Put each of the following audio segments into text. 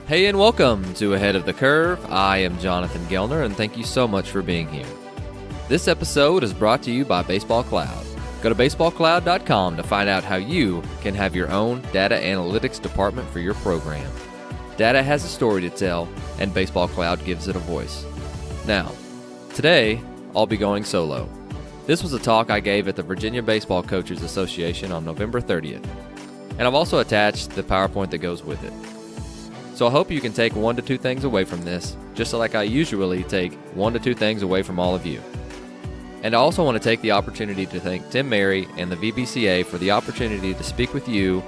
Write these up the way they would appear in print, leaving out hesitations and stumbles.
Hey, and welcome to Ahead of the Curve. I am Jonathan Gelnar, and thank you so much for being here. This episode is brought to you by Baseball Cloud. Go to baseballcloud.com to find out how you can have your own data analytics department for your program. Data has a story to tell, and Baseball Cloud gives it a voice. Now, today, I'll be going solo. This was a talk I gave at the Virginia Baseball Coaches Association on November 30th, and I've also attached the PowerPoint that goes with it. So I hope you can take 1 to 2 things away from this, just like I usually take 1 to 2 things away from all of you. And I also want to take the opportunity to thank Tim Mary and the VBCA for the opportunity to speak with you,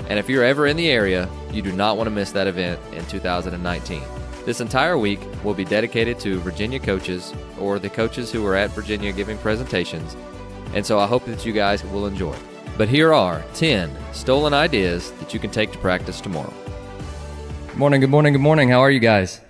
and if you're ever in the area, you do not want to miss that event in 2019. This entire week will be dedicated to Virginia coaches, or the coaches who are at Virginia giving presentations, and so I hope that you guys will enjoy. But here are 10 stolen ideas that you can take to practice tomorrow. Good morning. How are you guys?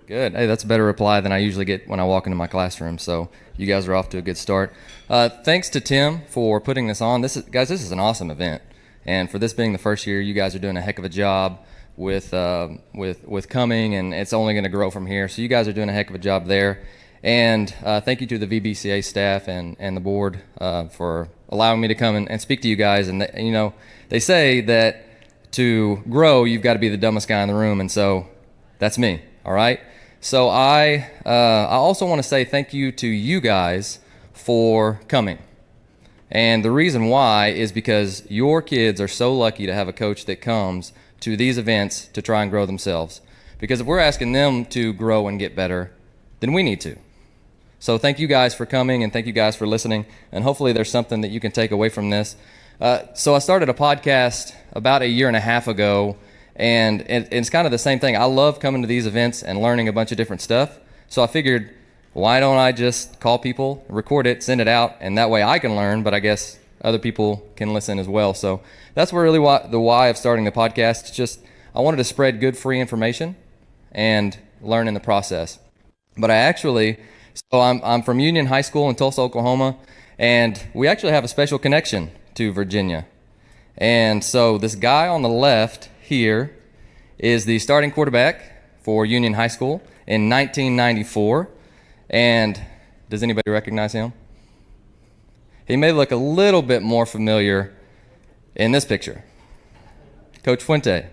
Good. Hey, that's a better reply than I usually get when I walk into my classroom, so you guys are off to a good start. Thanks to Tim for putting this on. This is an awesome event, and for this being the first year, you guys are doing a heck of a job with coming, and it's only going to grow from here, so you guys are doing a heck of a job there. And thank you to the VBCA staff and the board for allowing me to come and speak to you guys. And they say that to grow, you've got to be the dumbest guy in the room, and so that's me, all right? So I also want to say thank you to you guys for coming. And the reason why is because your kids are so lucky to have a coach that comes to these events to try and grow themselves. Because if we're asking them to grow and get better, then we need to. So thank you guys for coming, and thank you guys for listening, and hopefully there's something that you can take away from this. So I started a podcast about a year and a half ago, and it's kind of the same thing. I love coming to these events and learning a bunch of different stuff. So I figured, why don't I just call people, record it, send it out, and that way I can learn, but I guess other people can listen as well. So that's really the why of starting the podcast. It's just I wanted to spread good free information and learn in the process. But I'm from Union High School in Tulsa, Oklahoma, and we actually have a special connection to Virginia. And so this guy on the left here is the starting quarterback for Union High School in 1994. And does anybody recognize him? He may look a little bit more familiar in this picture. Coach Fuente.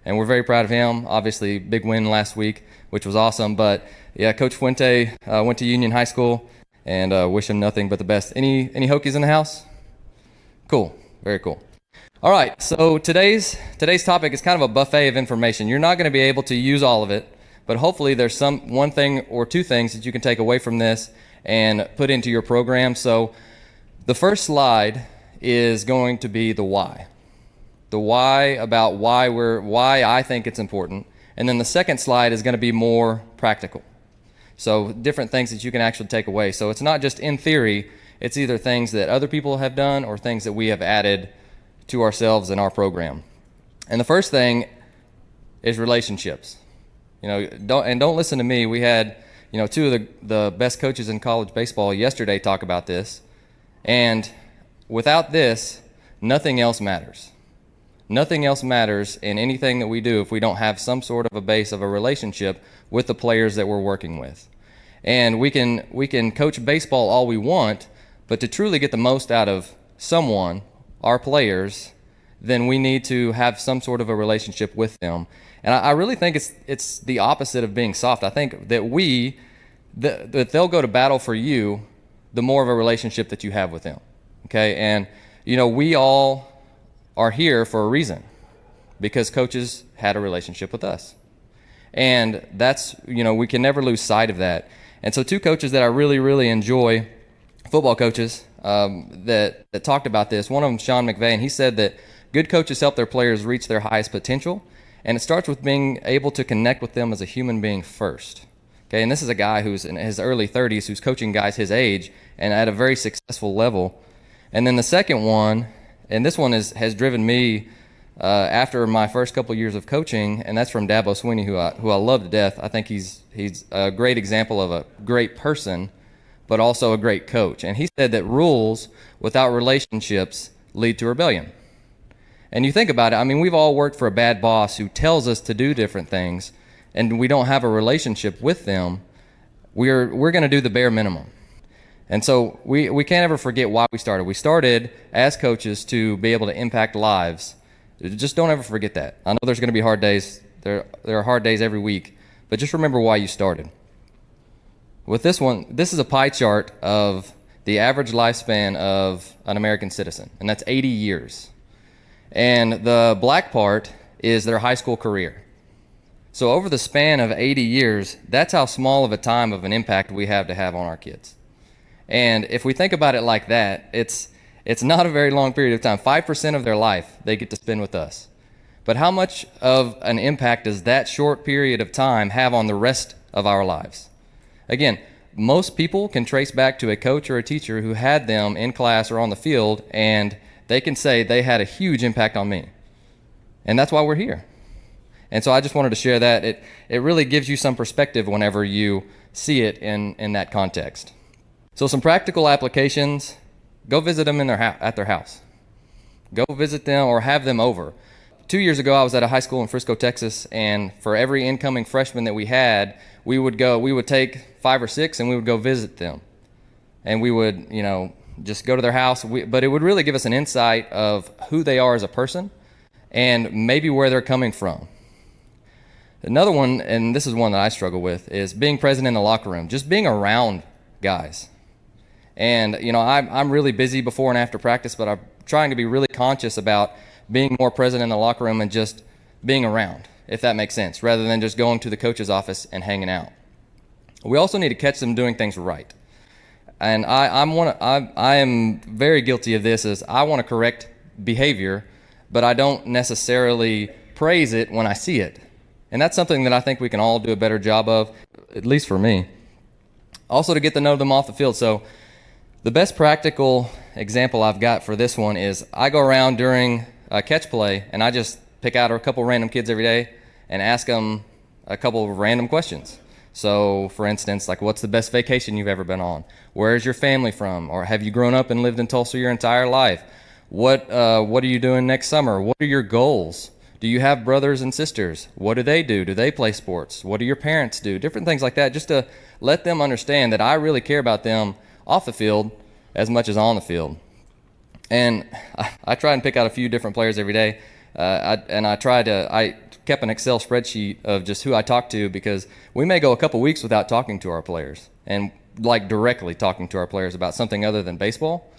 And we're very proud of him. Obviously, big win last week, which was awesome. But yeah, Coach Fuente went to Union High School, and wish him nothing but the best. Any Hokies in the house? Cool. Very cool. All right, so today's topic is kind of a buffet of information. You're not going to be able to use all of it, but hopefully there's one thing or 2 things that you can take away from this and put into your program. So the first slide is going to be the why. The why about why I think it's important. And then the second slide is going to be more practical. So different things that you can actually take away. So it's not just in theory, it's either things that other people have done or things that we have added to ourselves in our program. And the first thing is relationships. Don't listen to me. We had, 2 of the best coaches in college baseball yesterday talk about this. And without this, nothing else matters. Nothing else matters in anything that we do if we don't have some sort of a base of a relationship with the players that we're working with. And we can coach baseball all we want, but to truly get the most out of someone, our players, then we need to have some sort of a relationship with them. And I really think it's the opposite of being soft. I think that that they'll go to battle for you the more of a relationship that you have with them. Okay? And, we all are here for a reason, because coaches had a relationship with us. And that's, we can never lose sight of that. And so 2 coaches that I really, really enjoy, football coaches, that talked about this. One of them, Sean McVay, and he said that good coaches help their players reach their highest potential, and it starts with being able to connect with them as a human being first. Okay, and this is a guy who's in his early 30s who's coaching guys his age and at a very successful level. And then the second one, and this one has driven me after my first couple years of coaching, and that's from Dabo Swinney, who I love to death. I think he's a great example of a great person, but also a great coach. And he said that rules without relationships lead to rebellion. And you think about it, I mean, we've all worked for a bad boss who tells us to do different things, and we don't have a relationship with them. We're going to do the bare minimum. And so we can't ever forget why we started. We started as coaches to be able to impact lives. Just don't ever forget that. I know there's going to be hard days. There are hard days every week, but just remember why you started. With this one, this is a pie chart of the average lifespan of an American citizen, and that's 80 years. And the black part is their high school career. So over the span of 80 years, that's how small of a time of an impact we have to have on our kids. And if we think about it like that, it's not a very long period of time. 5% of their life they get to spend with us. But how much of an impact does that short period of time have on the rest of our lives? Again, most people can trace back to a coach or a teacher who had them in class or on the field, and they can say they had a huge impact on me. And that's why we're here. And so I just wanted to share that. It really gives you some perspective whenever you see it in that context. So some practical applications: go visit them at their house. Go visit them or have them over. 2 years ago, I was at a high school in Frisco, Texas, and for every incoming freshman that we had, we would take 5 or 6 and we would go visit them. And we would, just go to their house. But it would really give us an insight of who they are as a person and maybe where they're coming from. Another one, and this is one that I struggle with, is being present in the locker room, just being around guys. And, I'm really busy before and after practice, but I'm trying to be really conscious about being more present in the locker room and just being around, if that makes sense, rather than just going to the coach's office and hanging out. We also need to catch them doing things right. And I am very guilty of this, is I want to correct behavior, but I don't necessarily praise it when I see it. And that's something that I think we can all do a better job of, at least for me. Also, to get to know them off the field. So the best practical example I've got for this one is I go around during a catch play and I just pick out a couple random kids every day and ask them a couple of random questions. So, for instance, like, what's the best vacation you've ever been on? Where is your family from? Or have you grown up and lived in Tulsa your entire life? What are you doing next summer? What are your goals? Do you have brothers and sisters? What do they do? Do they play sports? What do your parents do? Different things like that, just to let them understand that I really care about them off the field as much as on the field. And I try and pick out a few different players every day. I kept an Excel spreadsheet of just who I talk to, because we may go a couple weeks without talking to our players, and like directly talking to our players about something other than baseball.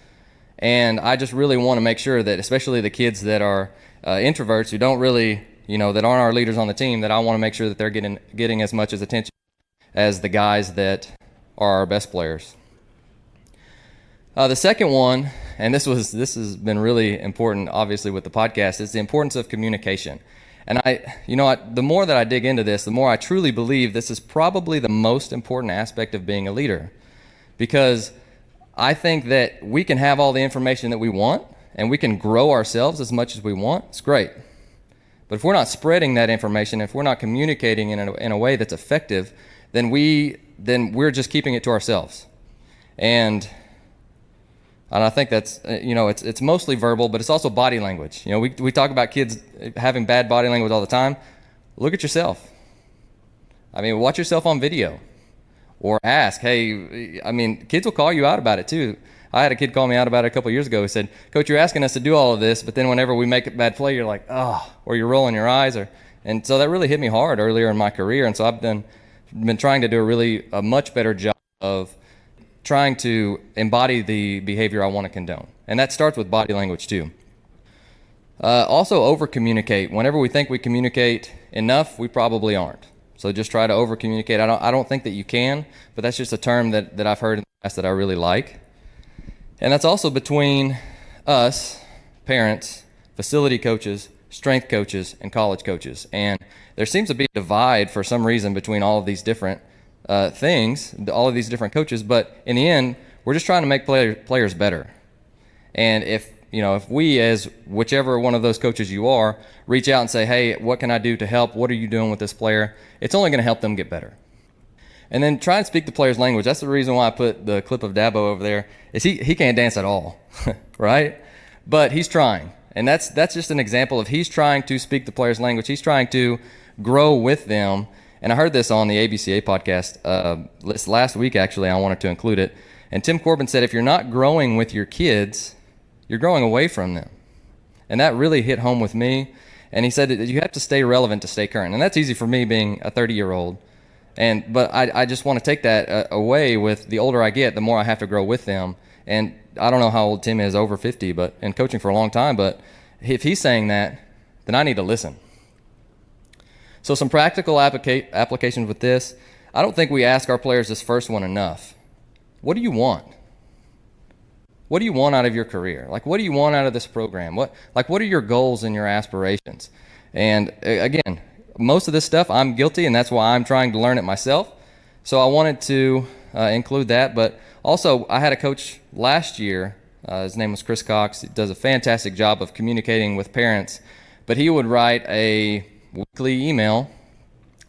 And I just really want to make sure that, especially the kids that are introverts who don't really, that aren't our leaders on the team, that I want to make sure that they're getting as much as attention as the guys that are our best players. The second one, and this has been really important, obviously, with the podcast, is the importance of communication. And the more that I dig into this, the more I truly believe this is probably the most important aspect of being a leader, because I think that we can have all the information that we want and we can grow ourselves as much as we want. It's great. But if we're not spreading that information, if we're not communicating in a way that's effective, then we're just keeping it to ourselves. And I think that's, it's mostly verbal, but it's also body language. We talk about kids having bad body language all the time. Look at yourself. Watch yourself on video. Or ask, hey, kids will call you out about it too. I had a kid call me out about it a couple years ago. He said, Coach, you're asking us to do all of this, but then whenever we make a bad play, you're like, oh, or you're rolling your eyes. And so that really hit me hard earlier in my career. And so I've been trying to do a much better job of trying to embody the behavior I want to condone. And that starts with body language too. Also, over-communicate. Whenever we think we communicate enough, we probably aren't. So just try to over-communicate. I don't think that you can, but that's just a term that I've heard in the past that I really like. And that's also between us, parents, facility coaches, strength coaches, and college coaches. And there seems to be a divide for some reason between all of these different things, all of these different coaches. But in the end, we're just trying to make players better. And if we, as whichever one of those coaches you are, reach out and say, hey, what can I do to help? What are you doing with this player? It's only going to help them get better. And then try and speak the player's language. That's the reason why I put the clip of Dabo over there, is he can't dance at all, right? But he's trying. And that's just an example of he's trying to speak the player's language. He's trying to grow with them. And I heard this on the ABCA podcast last week, actually. I wanted to include it. And Tim Corbin said, if you're not growing with your kids, you're growing away from them. And that really hit home with me. And he said that you have to stay relevant to stay current. And that's easy for me being a 30-year-old. But I just want to take that away with the older I get, the more I have to grow with them. And I don't know how old Tim is, over 50, but in coaching for a long time. But if he's saying that, then I need to listen. So some practical applications with this. I don't think we ask our players this first one enough. What do you want? What do you want out of your career? Like, what do you want out of this program? What are your goals and your aspirations? And again, most of this stuff I'm guilty, and that's why I'm trying to learn it myself. So I wanted to include that. But also, I had a coach last year. His name was Chris Cox. He does a fantastic job of communicating with parents. But he would write a weekly email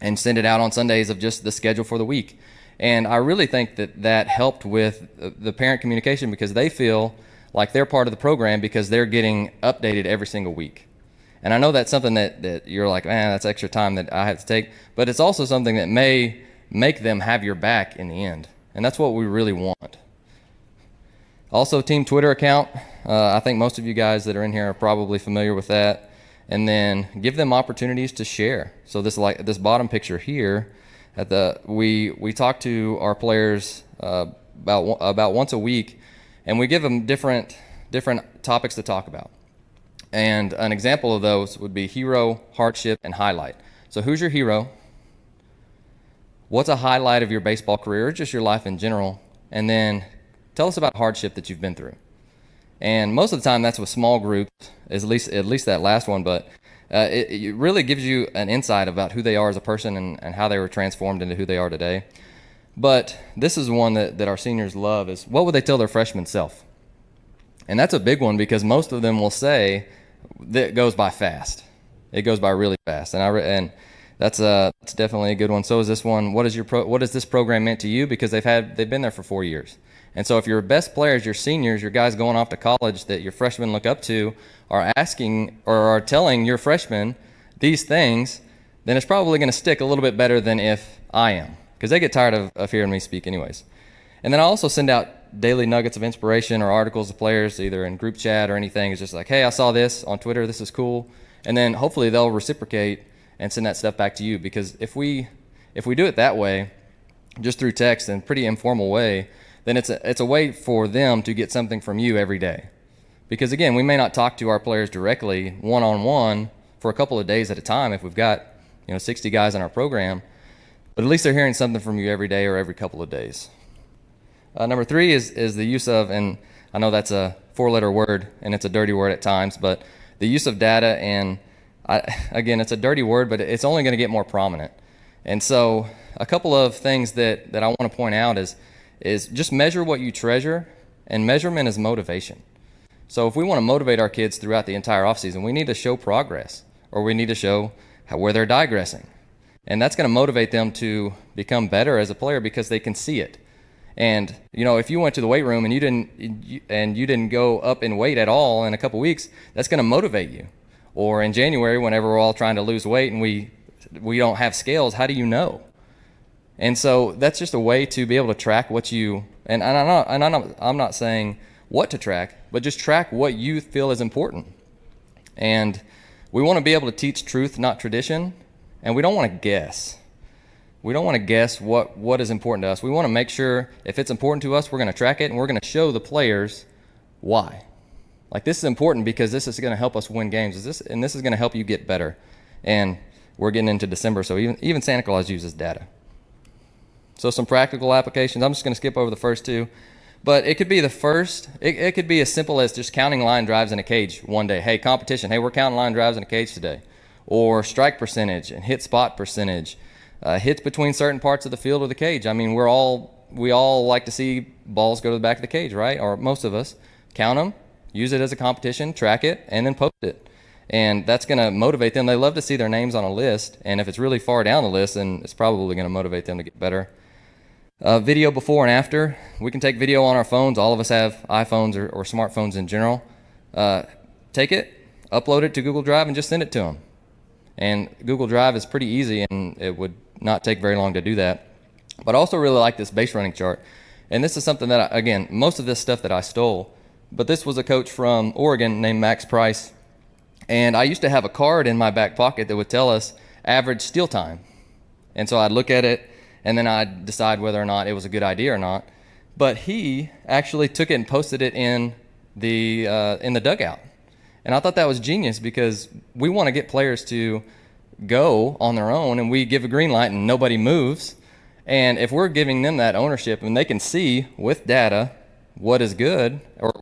and send it out on Sundays of just the schedule for the week. And I really think that helped with the parent communication, because they feel like they're part of the program because they're getting updated every single week. And I know that's something that you're like, man, that's extra time that I have to take. But it's also something that may make them have your back in the end. And that's what we really want. Also, team Twitter account. I think most of you guys that are in here are probably familiar with that. And then give them opportunities to share. So this bottom picture here, we talk to our players about once a week, and we give them different topics to talk about. And an example of those would be hero, hardship, and highlight. So who's your hero? What's a highlight of your baseball career, or just your life in general? And then tell us about hardship that you've been through. And most of the time that's with small groups, at least that last one, but it really gives you an insight about who they are as a person and how they were transformed into who they are today. But this is one that our seniors love, is what would they tell their freshman self? And that's a big one, because most of them will say that it goes by fast. It goes by really fast. And that's definitely a good one. So is this one. What has this program meant to you? Because they've been there for 4 years. And so if your best players, your seniors, your guys going off to college that your freshmen look up to are asking or are telling your freshmen these things, then it's probably going to stick a little bit better than if I am, because they get tired of hearing me speak anyways. And then I also send out daily nuggets of inspiration or articles to players, either in group chat or anything. It's just like, hey, I saw this on Twitter. This is cool. And then hopefully they'll reciprocate and send that stuff back to you, because if we do it that way, just through text in a pretty informal way, then it's a way for them to get something from you every day. Because again, we may not talk to our players directly one-on-one for a couple of days at a time if we've got 60 guys in our program, but at least they're hearing something from you every day or every couple of days. Number 3 is the use of, and I know that's a 4-letter word and it's a dirty word at times, but the use of data, and again, it's a dirty word, but it's only going to get more prominent. And so a couple of things that I want to point out is just measure what you treasure, and measurement is motivation. So if we want to motivate our kids throughout the entire offseason, we need to show progress, or we need to show where they're digressing. And that's going to motivate them to become better as a player, because they can see it. And if you went to the weight room and you didn't go up in weight at all in a couple weeks, that's going to motivate you. Or in January, whenever we're all trying to lose weight and we don't have scales, how do you know? And so that's just a way to be able to track what you, and I'm not saying what to track, but just track what you feel is important. And we want to be able to teach truth, not tradition, and we don't want to guess. We don't want to guess what is important to us. We want to make sure if it's important to us, we're going to track it, and we're going to show the players why. Like, this is important because this is going to help us win games. This is going to help you get better. And we're getting into December, so even Santa Claus uses data. So some practical applications. I'm just going to skip over the first 2. But it could be it could be as simple as just counting line drives in a cage one day. Hey, competition. Hey, we're counting line drives in a cage today. Or strike percentage and hit spot percentage. Hits between certain parts of the field or the cage. I mean, we all like to see balls go to the back of the cage, right? Or most of us. Count them, use it as a competition, track it, and then post it. And that's going to motivate them. They love to see their names on a list. And if it's really far down the list, then it's probably going to motivate them to get better. Video before and after. We can take video on our phones. All of us have iPhones or smartphones in general. Take it, upload it to Google Drive and just send it to them. And Google Drive is pretty easy, and it would not take very long to do that. But I also really like this base running chart. And this is something that, again, most of this stuff that I stole, but this was a coach from Oregon named Max Price. And I used to have a card in my back pocket that would tell us average steal time. And so I'd look at it, and then I'd decide whether or not it was a good idea or not. But he actually took it and posted it in the dugout. And I thought that was genius, because we want to get players to go on their own, and we give a green light and nobody moves. And if we're giving them that ownership and they can see with data what is good or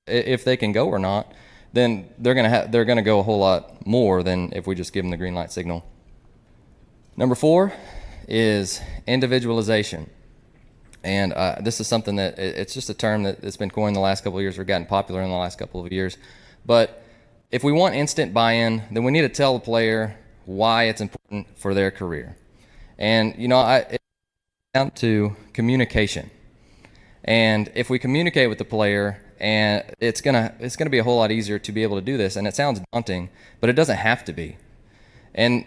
if they can go or not, then they're going to go a whole lot more than if we just give them the green light signal. Number 4 is individualization. And this is something that it's just a term that's been coined the last couple of years, or gotten popular in the last couple of years. But if we want instant buy-in, then we need to tell the player why it's important for their career. And, it comes down to communication. And if we communicate with the player, and it's gonna be a whole lot easier to be able to do this. And it sounds daunting, but it doesn't have to be. And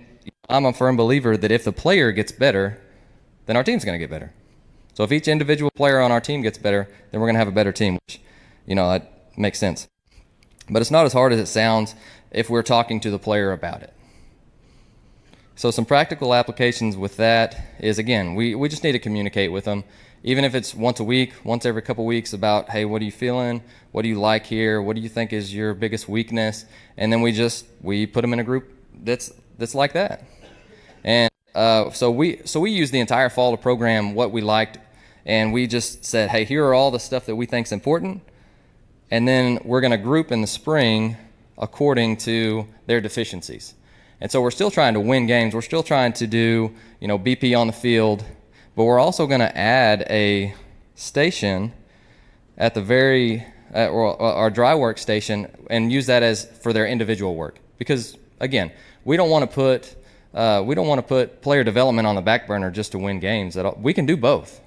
I'm a firm believer that if the player gets better, then our team's going to get better. So if each individual player on our team gets better, then we're going to have a better team, which, that makes sense. But it's not as hard as it sounds if we're talking to the player about it. So some practical applications with that is, again, we just need to communicate with them, even if it's once a week, once every couple weeks, about, hey, what are you feeling? What do you like here? What do you think is your biggest weakness? And then we put them in a group that's like that. And so we used the entire fall to program what we liked, and we just said, hey, here are all the stuff that we think is important, and then we're going to group in the spring according to their deficiencies. And so we're still trying to win games. We're still trying to do, BP on the field, but we're also going to add a station at the our dry work station, and use that as for their individual work. Because again, we don't want to put player development on the back burner just to win games. We can do both.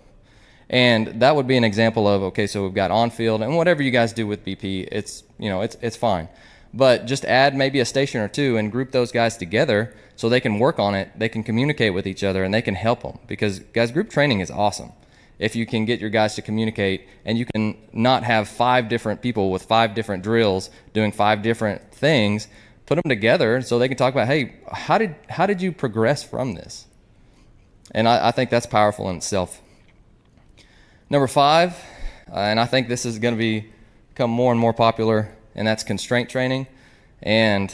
And that would be an example of, okay, so we've got on field, and whatever you guys do with BP, it's fine. But just add maybe a station or two and group those guys together so they can work on it, they can communicate with each other, and they can help them. Because, guys, group training is awesome if you can get your guys to communicate, and you can not have 5 different people with 5 different drills doing 5 different things. Put them together so they can talk about, hey, how did you progress from this? And I think that's powerful in itself. Number 5, and I think this is going to become more and more popular, and that's constraint training. And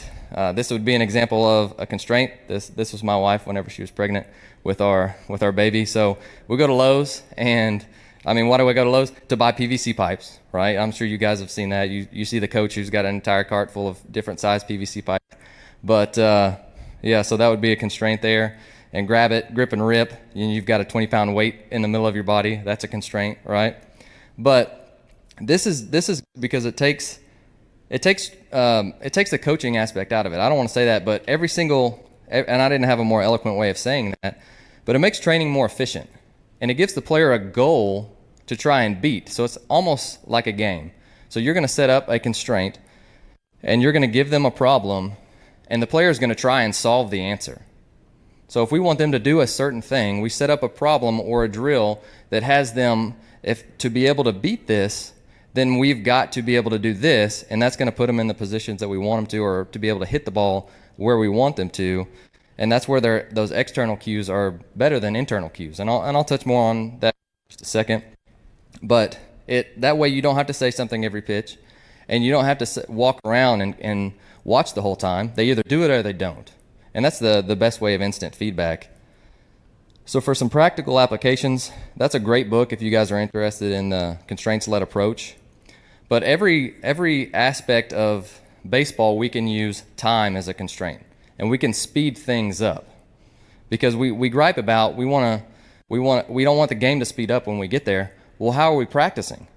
this would be an example of a constraint. This was my wife whenever she was pregnant with our baby. So we go to Lowe's, and why do we go to Lowe's? To buy PVC pipes, right? I'm sure you guys have seen that. You see the coach who's got an entire cart full of different size PVC pipes. But so that would be a constraint there. And grab it, grip and rip. You've got a 20-pound weight in the middle of your body. That's a constraint, right? But this is because it takes the coaching aspect out of it. I don't want to say that, but and I didn't have a more eloquent way of saying that, but it makes training more efficient. And it gives the player a goal to try and beat. So it's almost like a game. So you're going to set up a constraint, and you're going to give them a problem, and the player is going to try and solve the answer. So if we want them to do a certain thing, we set up a problem or a drill that has them, to be able to beat this, then we've got to be able to do this, and that's going to put them in the positions that we want them to, or to be able to hit the ball where we want them to. And that's where those external cues are better than internal cues. And I'll touch more on that in just a second. But that way you don't have to say something every pitch, and you don't have to walk around and watch the whole time. They either do it or they don't. And that's the best way of instant feedback. So for some practical applications, that's a great book if you guys are interested in the constraints-led approach. But every aspect of baseball, we can use time as a constraint, and we can speed things up. Because we gripe about we don't want the game to speed up when we get there. Well, how are we practicing?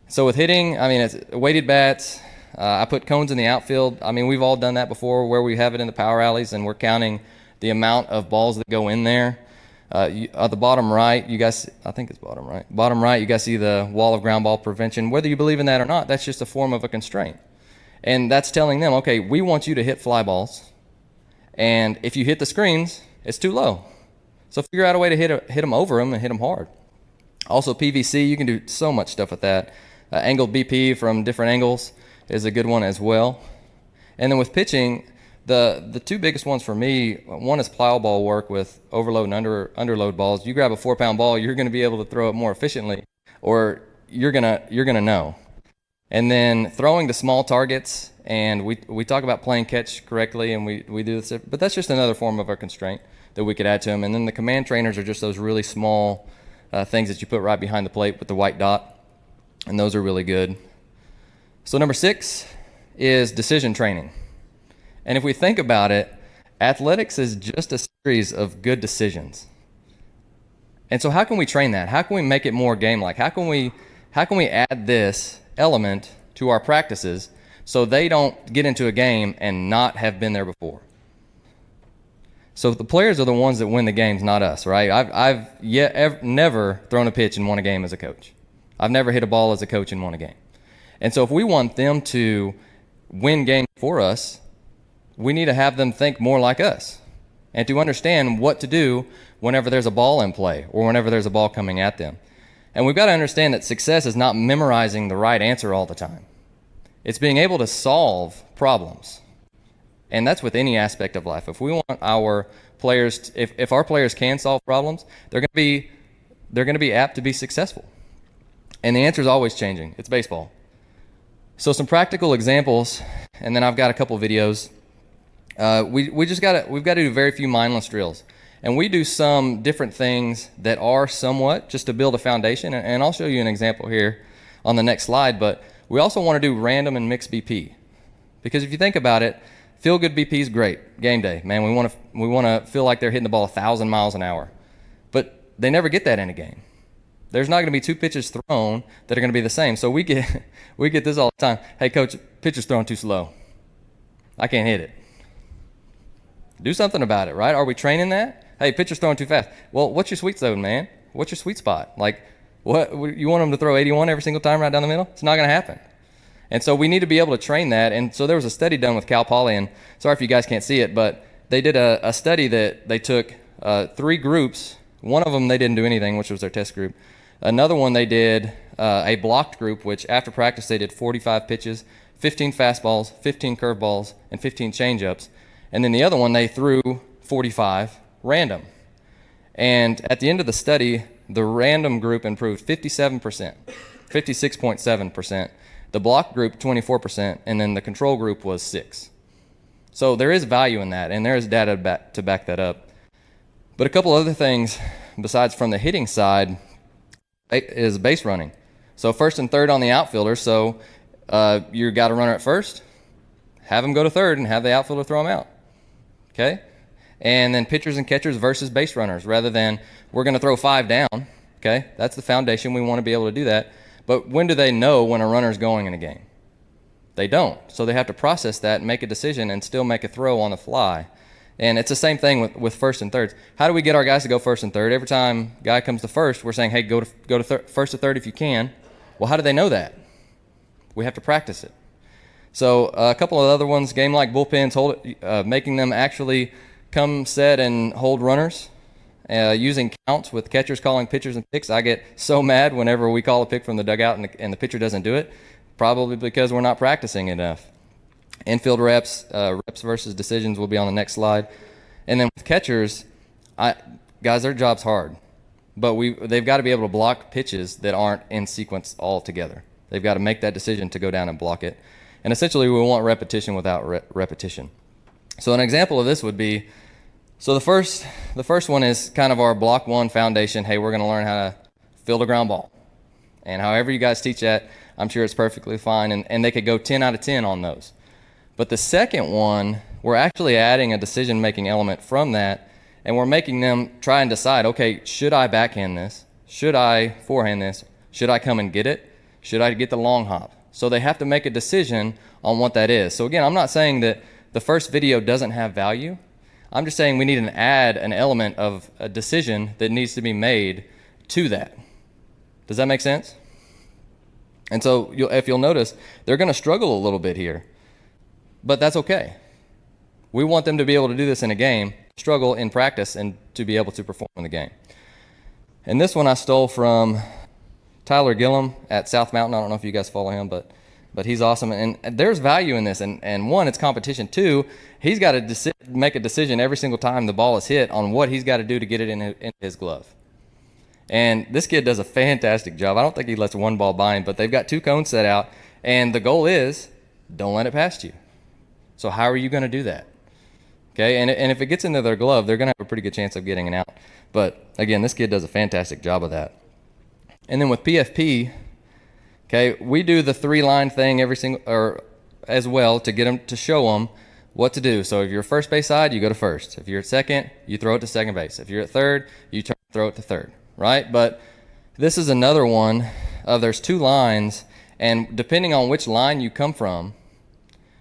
So with hitting, it's weighted bats. I put cones in the outfield. We've all done that before, where we have it in the power alleys and we're counting the amount of balls that go in there. At the bottom right, you guys, I think it's bottom right. Bottom right, you guys see the wall of ground ball prevention. Whether you believe in that or not, that's just a form of a constraint. And that's telling them, okay, we want you to hit fly balls, and if you hit the screens, it's too low. So figure out a way to hit them over them and hit them hard. Also PVC, you can do so much stuff with that. Angled BP from different angles is a good one as well. And then with pitching, the two biggest ones for me, one is plow ball work with overload and underload balls. You grab a 4-pound ball, you're going to be able to throw it more efficiently, or you're gonna know. And then throwing to small targets, and we talk about playing catch correctly, and we do this, but that's just another form of our constraint that we could add to them. And then the command trainers are just those really small things that you put right behind the plate with the white dot, and those are really good. So number 6 is decision training. And if we think about it, athletics is just a series of good decisions. And so how can we train that? How can we make it more game-like? How can we add this element to our practices so they don't get into a game and not have been there before? So the players are the ones that win the games, not us, right? I've never thrown a pitch and won a game as a coach. I've never hit a ball as a coach and won a game. And so if we want them to win games for us, we need to have them think more like us and to understand what to do whenever there's a ball in play or whenever there's a ball coming at them. And we've got to understand that success is not memorizing the right answer all the time. It's being able to solve problems. And that's with any aspect of life. If we want our players, if our players can solve problems, they're going to be apt to be successful. And the answer is always changing. It's baseball. So some practical examples, and then I've got a couple videos. We've got to do very few mindless drills. And we do some different things that are somewhat just to build a foundation. And I'll show you an example here on the next slide. But we also want to do random and mixed BP. Because if you think about it, feel-good BP is great. Game day, man. We want to feel like they're hitting the ball 1,000 miles an hour. But they never get that in a game. There's not going to be 2 pitches thrown that are going to be the same. So we get this all the time. Hey, coach, pitcher's throwing too slow. I can't hit it. Do something about it, right? Are we training that? Hey, pitcher's throwing too fast. Well, what's your sweet zone, man? What's your sweet spot? Like, what you want them to throw 81 every single time right down the middle? It's not going to happen. And so we need to be able to train that. And so there was a study done with Cal Poly, and sorry if you guys can't see it, but they did a study that they took 3 groups. One of them they didn't do anything, which was their test group. Another one they did a blocked group, which after practice they did 45 pitches, 15 fastballs, 15 curveballs, and 15 changeups. And then the other one they threw 45 random. And at the end of the study, the random group improved 57%, 56.7%. The block group 24%, and then the control group was 6%. So there is value in that, and there is data to back that up. But a couple other things besides from the hitting side is base running. So first and third on the outfielder. So you got a runner at first, have him go to third, and have the outfielder throw him out. Okay? And then pitchers and catchers versus base runners, rather than we're going to throw 5 down. Okay? That's the foundation. We want to be able to do that. But when do they know when a runner's going in a game? They don't. So they have to process that and make a decision and still make a throw on the fly. And it's the same thing with first and thirds. How do we get our guys to go first and third? Every time a guy comes to first, we're saying, hey, go to first to third if you can. Well, how do they know that? We have to practice it. So a couple of other ones, game like bullpens, making them actually come set and hold runners. Using counts with catchers calling pitchers and picks. I get so mad whenever we call a pick from the dugout and the pitcher doesn't do it, probably because we're not practicing enough. Infield reps versus decisions will be on the next slide. And then with catchers, guys, their job's hard. But they've got to be able to block pitches that aren't in sequence altogether. They've got to make that decision to go down and block it. And essentially, we want repetition without repetition. So an example of this would be, so the first one is kind of our block 1 foundation. Hey, we're going to learn how to field a ground ball. And however you guys teach that, I'm sure it's perfectly fine. And they could go 10 out of 10 on those. But the second one, we're actually adding a decision-making element from that, and we're making them try and decide, okay, should I backhand this? Should I forehand this? Should I come and get it? Should I get the long hop? So they have to make a decision on what that is. So again, I'm not saying that the first video doesn't have value. I'm just saying we need to add an element of a decision that needs to be made to that. Does that make sense? And so if you'll notice, they're going to struggle a little bit here. but that's okay. We want them to be able to do this in a game, struggle in practice, and to be able to perform in the game. And this one I stole from Tyler Gillum at South Mountain. I don't know if you guys follow him, but he's awesome. And there's value in this. And one, it's competition. Two, he's got to make a decision every single time the ball is hit on what he's got to do to get it in his glove. And this kid does a fantastic job. I don't think he lets one ball by him, but they've got 2 cones set out, and the goal is don't let it past you. So how are you going to do that? Okay, and if it gets into their glove, they're going to have a pretty good chance of getting it out. But again, this kid does a fantastic job of that. And then with PFP, okay, we do the 3-line thing as well to get them to show them what to do. So if you're first base side, you go to first. If you're at second, you throw it to second base. If you're at third, you throw it to third, right? But this is another one of there's 2 lines, and depending on which line you come from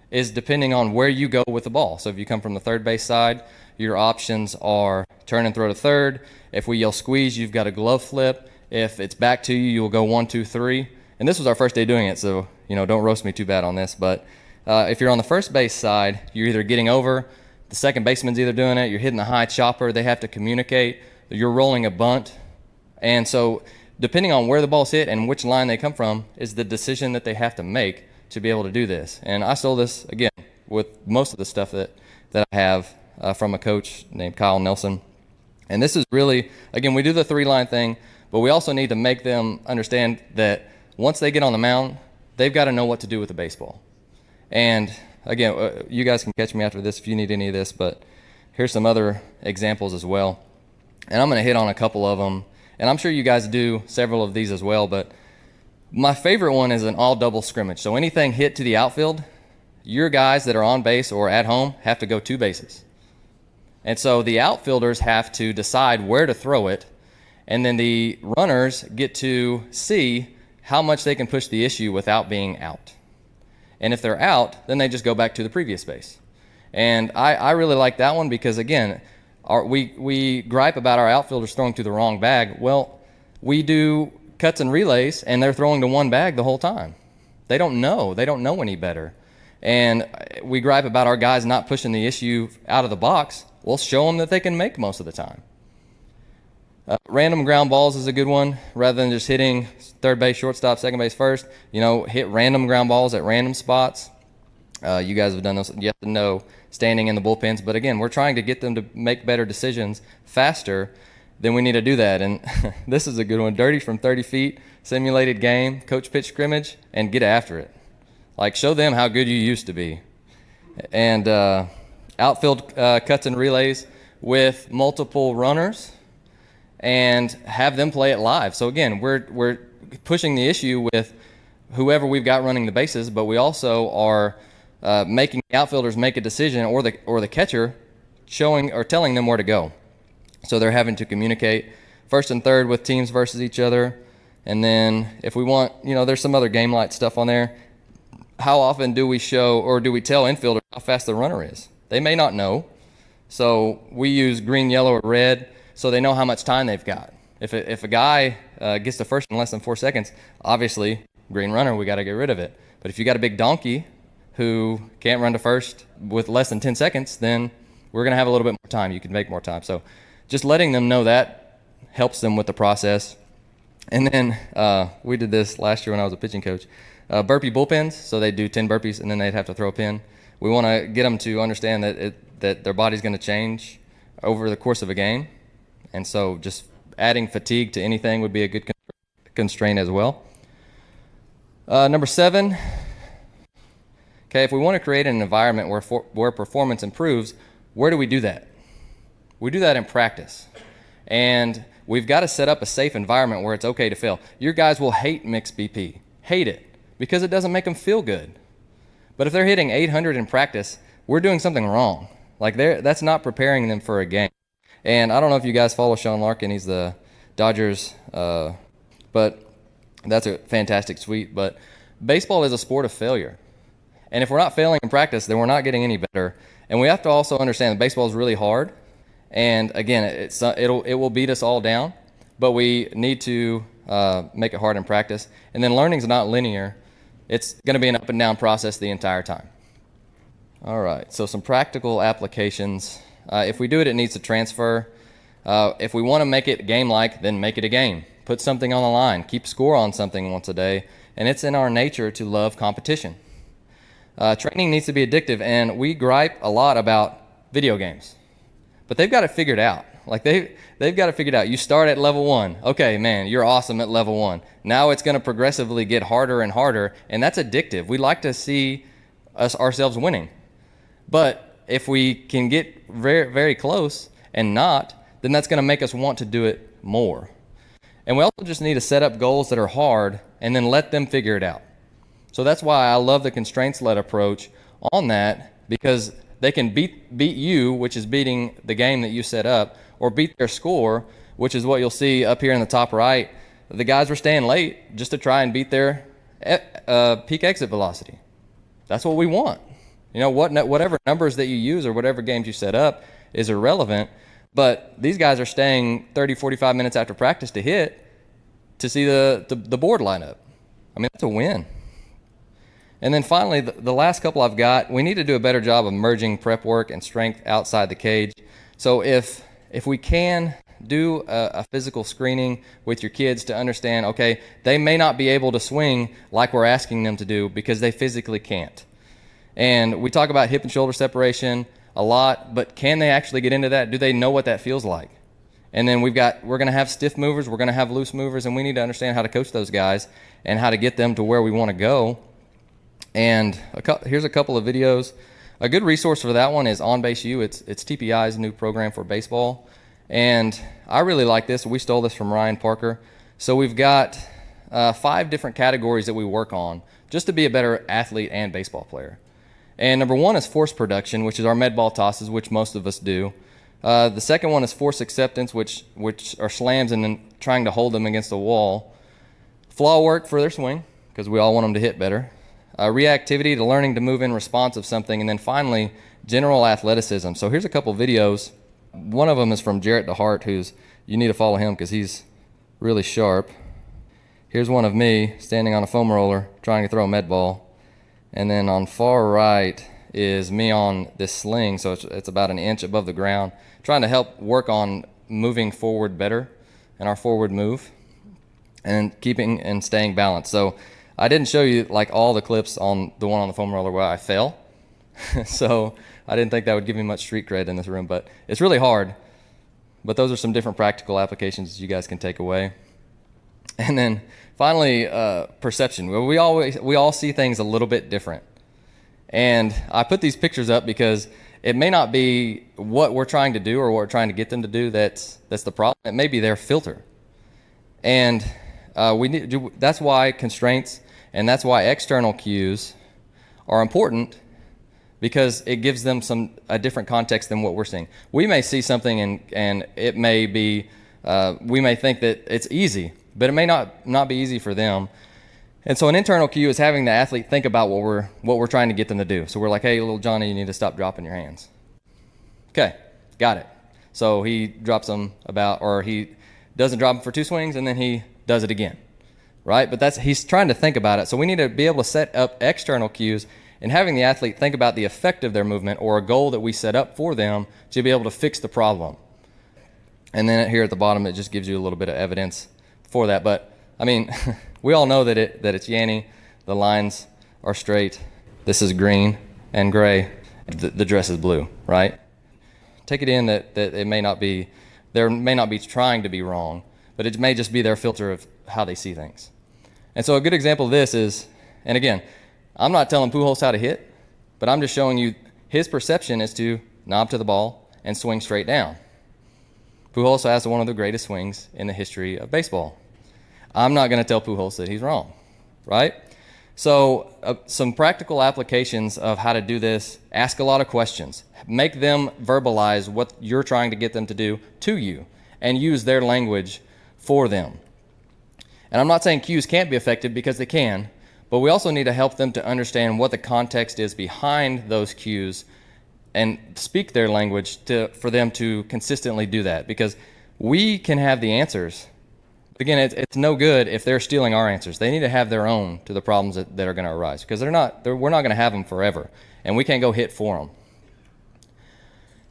is depending on where you go with the ball. So if you come from the third base side, your options are turn and throw to third. If we yell squeeze, you've got a glove flip. If it's back to you, you'll go 1, 2, 3. And this was our first day doing it, so don't roast me too bad on this. But if you're on the first base side, you're either getting over, the second baseman's either doing it, you're hitting the high chopper, they have to communicate, you're rolling a bunt. And so depending on where the ball's hit and which line they come from is the decision that they have to make to be able to do this. And I stole this, again, with most of the stuff that I have from a coach named Kyle Nelson. And this is really, again, we do the 3-line thing, but we also need to make them understand that once they get on the mound, they've got to know what to do with the baseball. And again, you guys can catch me after this if you need any of this, but here's some other examples as well. And I'm going to hit on a couple of them. And I'm sure you guys do several of these as well, but my favorite one is an all double scrimmage. So anything hit to the outfield, your guys that are on base or at home have to go 2 bases. And so the outfielders have to decide where to throw it, and then the runners get to see how much they can push the issue without being out. And if they're out, then they just go back to the previous base. And I really like that one because, again, we gripe about our outfielders throwing to the wrong bag. Well, we do cuts and relays, and they're throwing to one bag the whole time. They don't know any better. And we gripe about our guys not pushing the issue out of the box. We'll show them that they can make most of the time. Random ground balls is a good one. Rather than just hitting third base, shortstop, second base first, hit random ground balls at random spots. You guys have done those. You have to know standing in the bullpens. But again, we're trying to get them to make better decisions faster. Then we need to do that. And this is a good one. Dirty from 30 feet, simulated game, coach pitch scrimmage, and get after it. Like, show them how good you used to be. And outfield cuts and relays with multiple runners and have them play it live. So again, we're pushing the issue with whoever we've got running the bases, but we also are making the outfielders make a decision, or the catcher showing or telling them where to go. So they're having to communicate first and third with teams versus each other. And then if we want, there's some other game light stuff on there. How often do we show or do we tell infielders how fast the runner is? They may not know. So we use green, yellow, or red so they know how much time they've got. If a guy gets to first in less than 4 seconds, obviously, green runner, we got to get rid of it. But if you got a big donkey who can't run to first with less than 10 seconds, then we're going to have a little bit more time. You can make more time. So just letting them know that helps them with the process. And then we did this last year when I was a pitching coach. Burpee bullpens, so they do 10 burpees and then they'd have to throw a pin. We want to get them to understand that their body's going to change over the course of a game. And so just adding fatigue to anything would be a good constraint as well. Number 7, okay, if we want to create an environment where performance improves, where do we do that? We do that in practice. And we've got to set up a safe environment where it's okay to fail. Your guys will hate mixed BP, hate it, because it doesn't make them feel good. But if they're hitting 800 in practice, we're doing something wrong. Like that's not preparing them for a game. And I don't know if you guys follow Sean Larkin. He's the Dodgers, but that's a fantastic tweet. But baseball is a sport of failure. And if we're not failing in practice, then we're not getting any better. And we have to also understand that baseball is really hard. And again, it will beat us all down, but we need to make it hard in practice. And then learning is not linear. It's going to be an up and down process the entire time. All right, so some practical applications. If we do it, it needs to transfer. If we want to make it game-like, then make it a game. Put something on the line. Keep score on something once a day. And it's in our nature to love competition. Training needs to be addictive, and we gripe a lot about video games. But they've got it figured out. Like they've got it figured out. You start at level 1. Okay, man, you're awesome at level 1. Now it's going to progressively get harder and harder, and that's addictive. We like to see ourselves winning. But if we can get very, very close and not, then that's going to make us want to do it more. And we also just need to set up goals that are hard and then let them figure it out. So that's why I love the constraints-led approach on that, because they can beat you, which is beating the game that you set up, or beat their score, which is what you'll see up here in the top right. The guys were staying late just to try and beat their peak exit velocity. That's what we want. You know, whatever numbers that you use or whatever games you set up is irrelevant, but these guys are staying 30, 45 minutes after practice to hit to see the board line up. I mean, that's a win. And then finally, the last couple I've got, we need to do a better job of merging prep work and strength outside the cage. So if we can do a physical screening with your kids to understand, okay, they may not be able to swing like we're asking them to do because they physically can't. And we talk about hip and shoulder separation a lot, but can they actually get into that? Do they know what that feels like? And then we're going to have stiff movers, we're going to have loose movers, and we need to understand how to coach those guys and how to get them to where we want to go. And here's a couple of videos. A good resource for that one is On Base U. It's TPI's new program for baseball. And I really like this. We stole this from Ryan Parker. So we've got 5 different categories that we work on just to be a better athlete and baseball player. And number 1 is force production, which is our med ball tosses, which most of us do. The second one is force acceptance, which are slams and then trying to hold them against the wall. Flaw work for their swing, because we all want them to hit better. Reactivity to learning to move in response of something. And then finally, general athleticism. So here's a couple videos. One of them is from Jarrett DeHart, you need to follow him because he's really sharp. Here's one of me standing on a foam roller trying to throw a med ball. And then on far right is me on this sling, so it's about an inch above the ground, trying to help work on moving forward better and our forward move and keeping and staying balanced. So I didn't show you like all the clips on the one on the foam roller where I fell. So I didn't think that would give me much street cred in this room, but it's really hard. But those are some different practical applications that you guys can take away. And then finally, perception. Well, we all see things a little bit different. And I put these pictures up because it may not be what we're trying to do or what we're trying to get them to do that's the problem. It may be their filter. And that's why constraints and that's why external cues are important, because it gives them a different context than what we're seeing. We may see something and it may be, we may think that it's easy, but it may not be easy for them. And so an internal cue is having the athlete think about what we're trying to get them to do. So we're like, hey, little Johnny, you need to stop dropping your hands. Okay, got it. So he drops them he doesn't drop them for 2 swings, and then he does it again, right? But he's trying to think about it. So we need to be able to set up external cues and having the athlete think about the effect of their movement or a goal that we set up for them to be able to fix the problem. And then here at the bottom, it just gives you a little bit of evidence for that. But I mean, we all know that it's Yanny. The lines are straight. This is green and gray. The dress is blue, right? Take it in that it may not be trying to be wrong, but it may just be their filter of how they see things. And so a good example of this is, and again, I'm not telling Pujols how to hit, but I'm just showing you his perception is to knob to the ball and swing straight down. Pujols has one of the greatest swings in the history of baseball. I'm not going to tell Pujols that he's wrong, right? So some practical applications of how to do this: ask a lot of questions, make them verbalize what you're trying to get them to do to you, and use their language for them. And I'm not saying cues can't be effective, because they can, but we also need to help them to understand what the context is behind those cues and speak their language for them to consistently do that, because we can have the answers. again, it's no good if they're stealing our answers. They need to have their own to the problems that are going to arise, because we're not going to have them forever, and we can't go hit for them.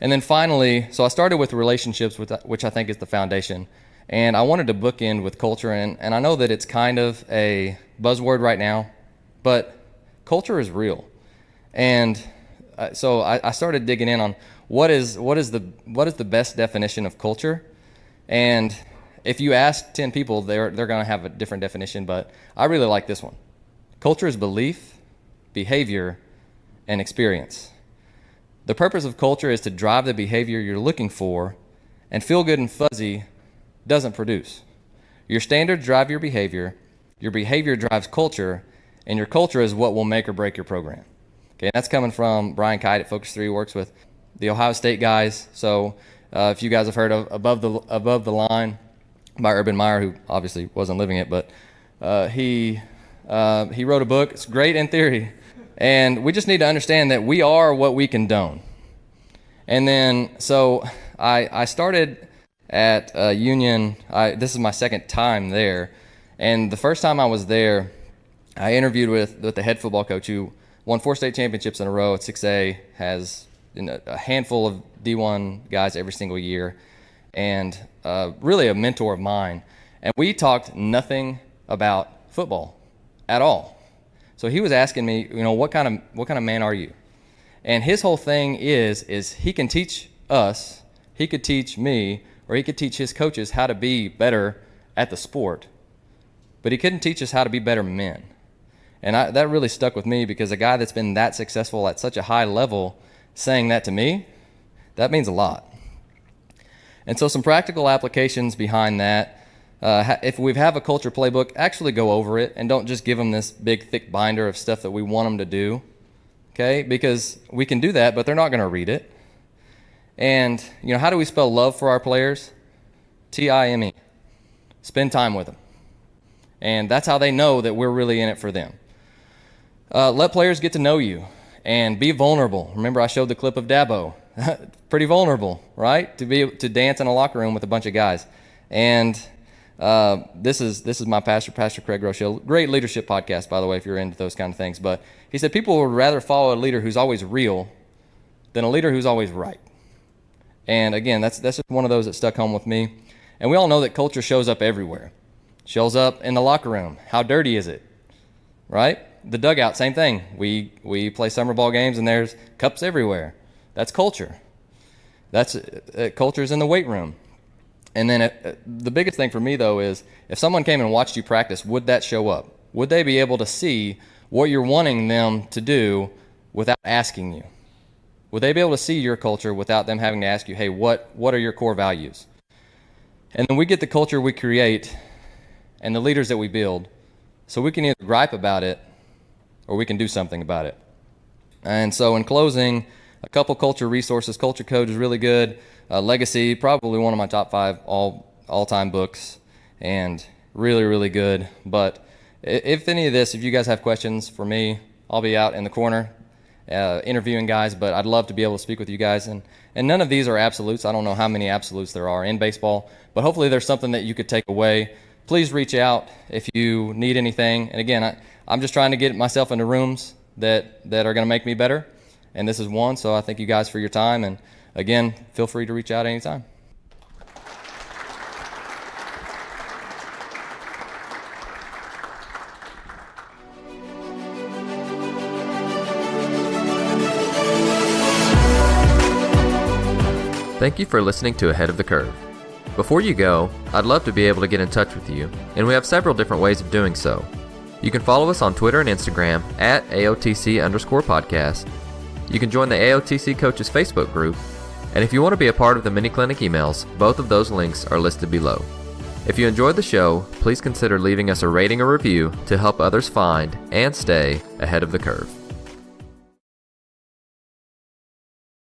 And then finally, so I started with relationships, which I think is the foundation, and I wanted to bookend with culture, and I know that it's kind of a buzzword right now, but culture is real. And so I started digging in on what is the best definition of culture. And if you ask 10 people, they're going to have a different definition, but I really like this one. Culture is belief, behavior, and experience. The purpose of culture is to drive the behavior you're looking for, and feel good and fuzzy doesn't produce. Your standards drive your behavior drives culture, and your culture is what will make or break your program. Okay, and that's coming from Brian Kite at Focus 3, works with the Ohio State guys. So if you guys have heard of Above the Line by Urban Meyer, who obviously wasn't living it, but he wrote a book. It's great in theory, and we just need to understand that we are what we condone. And then so I started at Union. This is my second time there, and the first time I was there, I interviewed with the head football coach who won 4 state championships in a row at 6A, has a handful of D1 guys every single year, and really a mentor of mine. And we talked nothing about football at all. So he was asking me, what kind of man are you? And his whole thing is he can teach us, he could teach me, or he could teach his coaches how to be better at the sport, but he couldn't teach us how to be better men. And that really stuck with me, because a guy that's been that successful at such a high level saying that to me, that means a lot. And so some practical applications behind that. If we have a culture playbook, actually go over it and don't just give them this big thick binder of stuff that we want them to do, okay? Because we can do that, but they're not going to read it. And how do we spell love for our players? T-I-M-E. Spend time with them. And that's how they know that we're really in it for them. Let players get to know you and be vulnerable. Remember, I showed the clip of Dabo. Pretty vulnerable, right? To dance in a locker room with a bunch of guys. And this is my pastor, Pastor Craig Rochelle. Great leadership podcast, by the way, if you're into those kind of things. But he said people would rather follow a leader who's always real than a leader who's always right. And again, that's just one of those that stuck home with me. And we all know that culture shows up everywhere. Shows up in the locker room. How dirty is it? Right? The dugout, same thing. We play summer ball games and there's cups everywhere. That's culture. That's culture's in the weight room. And then the biggest thing for me, though, is if someone came and watched you practice, would that show up? Would they be able to see what you're wanting them to do without asking you? Would they be able to see your culture without them having to ask you, hey, what are your core values? And then we get the culture we create and the leaders that we build, so we can either gripe about it or we can do something about it. And so in closing, a couple culture resources. Culture Code is really good. Legacy, probably one of my top 5 all-time books, and really, really good. But if any of this, if you guys have questions for me, I'll be out in the corner interviewing guys, but I'd love to be able to speak with you guys. And none of these are absolutes. I don't know how many absolutes there are in baseball, but hopefully there's something that you could take away. Please reach out if you need anything. And again, I'm just trying to get myself into rooms that are going to make me better, and this is one. So I thank you guys for your time, and again, feel free to reach out anytime. Thank you for listening to Ahead of the Curve. Before you go, I'd love to be able to get in touch with you, and we have several different ways of doing so. You can follow us on Twitter and Instagram at AOTC_podcast. You can join the AOTC Coaches Facebook group, and if you want to be a part of the mini clinic emails, both of those links are listed below. If you enjoyed the show, please consider leaving us a rating or review to help others find and stay ahead of the curve.